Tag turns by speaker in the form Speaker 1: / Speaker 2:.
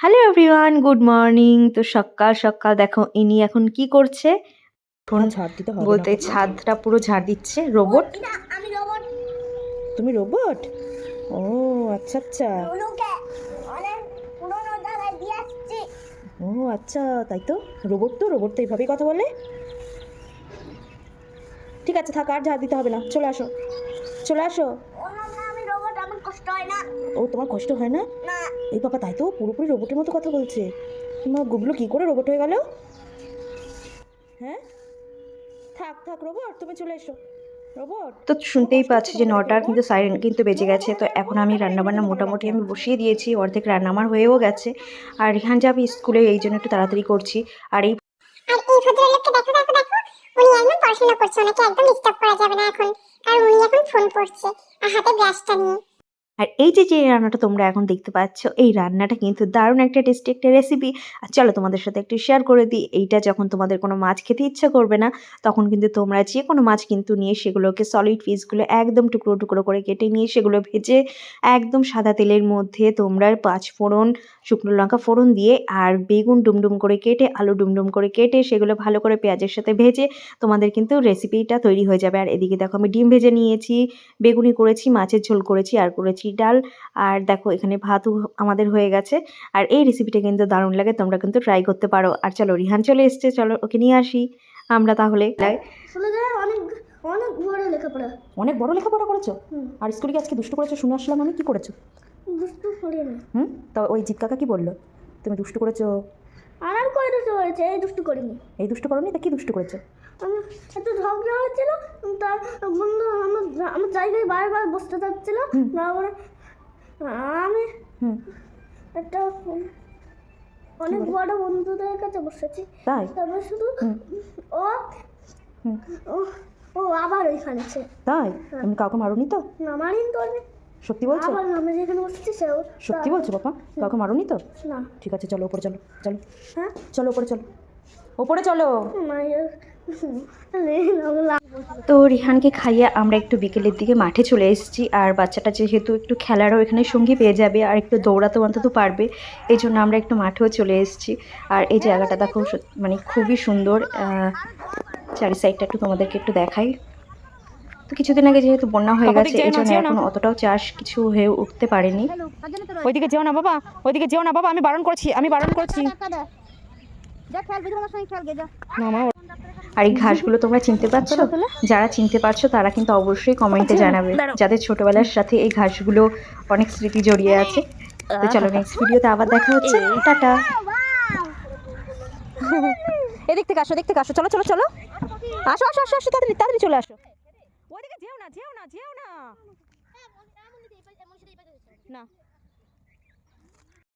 Speaker 1: Hello everyone, good morning. তো সকাল সকাল দেখো ইনি এখন কি করছে,
Speaker 2: ঝাড় দিতে হবে
Speaker 1: বলতে
Speaker 2: না।
Speaker 1: ছাদটা পুরো ঝাড় দিচ্ছে। রোবট?
Speaker 3: আমি রোবট।
Speaker 2: তুমি রোবট? ও আচ্ছা আচ্ছা।
Speaker 3: অনেক পুরনো জায়গায় দিয়ে আসছি।
Speaker 2: ও আচ্ছা, তাই তো। রোবট তো এইভাবেই কথা বলে। ঠিক আছে, থাক, আর ঝাড় দিতে হবে না, চলে আসো চলে আসো।
Speaker 3: ও না, আমি রোবট, আমার কষ্ট হয় না।
Speaker 2: ও তোমার কষ্ট হয় না?
Speaker 3: না,
Speaker 2: এই বাবা, তাই তো, পুরোপুরি রোবটের মতো কথা বলছে। মা, গুবলু কি করে রোবট হয়ে গেল? হ্যাঁ, থাক থাক রোবট, তুমি চলে এসো। রোবট
Speaker 1: তো শুনতেই পাচ্ছি যে 9টার কিন্তু সাইরেন কিন্তু বেজে গেছে। তো এখন আমি রান্নাবান্না মোটামুটি আমি বসিয়ে দিয়েছি, অর্ধেক রান্না আমার হয়েও গেছে। আর রিহান যাবে স্কুলে, এই জন্য একটু তাড়াতাড়ি করছি। আর এই
Speaker 3: ভদ্রলোককে দেখো দেখো দেখো, উনি একদম পড়াশোনা করছে, ওনাকে একদম ডিস্টার্ব করা যাবে না এখন, আর উনি এখন ফোন করছে আর হাতে ব্রাশটা নিয়ে।
Speaker 1: আর এই যে রান্নাটা তোমরা এখন দেখতে পাচ্ছ, এই রান্নাটা কিন্তু দারুণ একটা টেস্টি একটা রেসিপি। আর চলো তোমাদের সাথে একটু শেয়ার করে দিই। এইটা যখন তোমাদের কোনো মাছ খেতে ইচ্ছা করবে না, তখন কিন্তু তোমরা যে কোনো মাছ কিন্তু নিয়ে সেগুলোকে সলিড পিসগুলো একদম টুকরো টুকরো করে কেটে নিয়ে সেগুলো ভেজে একদম সাদা তেলের মধ্যে তোমরা 5 ফোড়ন, শুকনো লঙ্কা ফোড়ন দিয়ে আর বেগুন ডুমডুম করে কেটে, আলু ডুমডুম করে কেটে সেগুলো ভালো করে পেঁয়াজের সাথে ভেজে তোমাদের কিন্তু রেসিপিটা তৈরি হয়ে যাবে। আর এদিকে দেখো আমি ডিম ভেজে নিয়েছি, বেগুনি করেছি, মাছের ঝোল করেছি, আর করেছি ডাল। আর দেখো এখানে ভাতও আমাদের হয়ে গেছে। আর এই রেসিপিটা কিন্তু দারুণ লাগে, তোমরা কিন্তু ট্রাই করতে পারো। আর চলো রিহান চলে এসছে, চলো ওকে নিয়ে আসি আমরা তাহলে।
Speaker 3: অনেক অনেক বড় লেখাপড়া।
Speaker 2: অনেক বড় লেখাপড়া করেছো? আর স্কুলে কি আজকে দুষ্টু করেছো শুনে আসলাম আমি, কি করেছো?
Speaker 3: দুষ্টু করিনি।
Speaker 2: তা ওই জিৎ কাকা কি বললো? তুমি দুষ্টু করেছো?
Speaker 3: আরাম করে দুষ্টু করেছে, এই দুষ্টু করিনি।
Speaker 2: এই দুষ্টু করোনি, তা কি দুষ্টু করেছো?
Speaker 3: আমি একটু ঝগড়া হয়েছিল, তার বন্ধু আমার আমার জায়গায় বারবার বসতে চাচ্ছিল, তারপরে আমি একটা অনেক বড় বন্ধুদের কাছে বসেছি,
Speaker 2: তাই?
Speaker 3: তারপর শুধু ও ও ও আবার ওইখানে আছে।
Speaker 2: তাই? আমি কাউকে মারোনি তো?
Speaker 3: না, মারিন তো আমি।
Speaker 2: সত্যি বলছো?
Speaker 3: আবার আমি যেখানে বসেছি সেও।
Speaker 2: সত্যি বলছো বাবা? কাউকে মারোনি তো?
Speaker 3: না।
Speaker 2: ঠিক আছে, চলো উপরে চলো, চলো
Speaker 3: হ্যাঁ,
Speaker 2: চলো উপরে চলো, উপরে চলো।
Speaker 1: তো রিহানকে খাইয়ে আমরা একটু বিকেলের দিকে মাঠে চলে এসেছি। আর বাচ্চাটা যেহেতু একটু খেলারও এখানে সঙ্গী পেয়ে যাবে আর একটু দৌড়াতে অন্তত পারবে, এই জন্য আমরা একটু মাঠেও চলে এসেছি। আর এই জায়গাটা দেখো মানে খুবই সুন্দর। চারি সাইডটা একটু তোমাদেরকে একটু দেখাই। তো কিছুদিন আগে যেহেতু বন্যা হয়ে গেছে, এই জন্য এখন অতটাও চাষ কিছু হয়ে উঠতে পারেনি।
Speaker 2: ওইদিকে যেও না বাবা, ওইদিকে যেও না বাবা, আমি বারণ করছি, আমি বারণ করছি। না মা,
Speaker 1: আর এই ঘাসগুলো তোমরা চিনতে পারছো? যারা চিনতে পারছো তারা কিন্তু অবশ্যই কমেন্টে জানাবে, যাদের ছোটবেলার সাথে এই ঘাসগুলো অনেক স্মৃতি জড়িয়ে আছে। তো চলো নেক্সট ভিডিওতে আবার দেখা হচ্ছে, টাটা।
Speaker 2: এদিক থেকে আসো, এদিক থেকে আসো, চলো চলো চলো, আসো আসো আসো আসো, তাড়াতাড়ি তাড়াতাড়ি চলে আসো। ওইদিকে যেও না, যেও না, যেও না। না